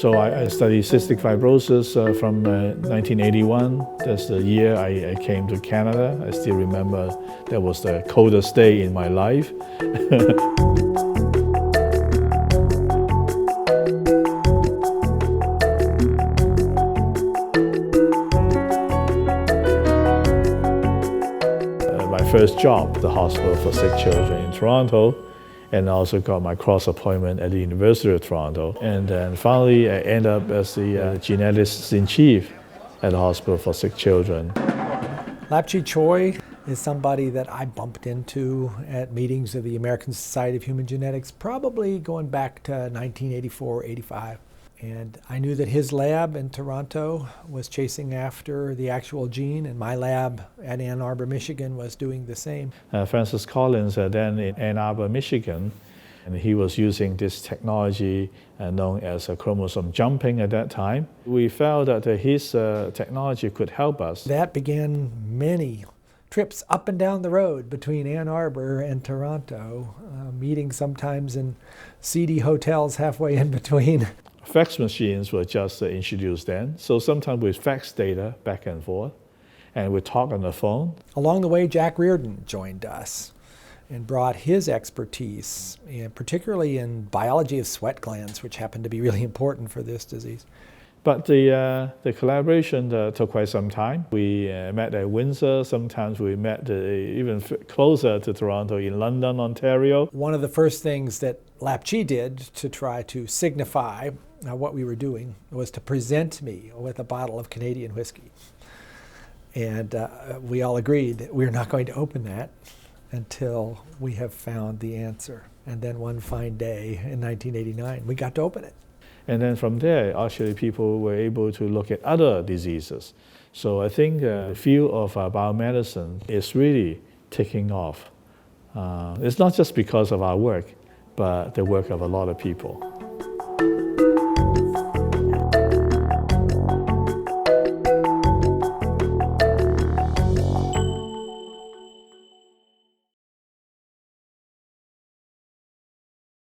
So I studied cystic fibrosis from 1981. That's the year I came to Canada. I still remember that was the coldest day in my life. My first job, the Hospital for Sick Children in Toronto, and I also got my cross appointment at the University of Toronto. And then finally, I ended up as the geneticist-in-chief at the Hospital for Sick Children. Lapchi Choi is somebody that I bumped into at meetings of the American Society of Human Genetics, probably going back to 1984, 85. And I knew that his lab in Toronto was chasing after the actual gene, and my lab at Ann Arbor, Michigan was doing the same. Francis Collins, then in Ann Arbor, Michigan, and he was using this technology known as chromosome jumping at that time. We felt that his technology could help us. That began many trips up and down the road between Ann Arbor and Toronto, meeting sometimes in seedy hotels halfway in between. Fax machines were just introduced then, so sometimes we fax data back and forth, and we talk on the phone. Along the way, Jack Reardon joined us and brought his expertise, and particularly in biology of sweat glands, which happened to be really important for this disease. But the collaboration took quite some time. We met at Windsor. Sometimes we met even closer to Toronto in London, Ontario. One of the first things that Lapchi did to try to signify what we were doing was to present me with a bottle of Canadian whiskey. And we all agreed that we're not going to open that until we have found the answer. And then one fine day in 1989, we got to open it. And then from there, actually, people were able to look at other diseases. So I think the field of biomedicine is really taking off. It's not just because of our work, but the work of a lot of people.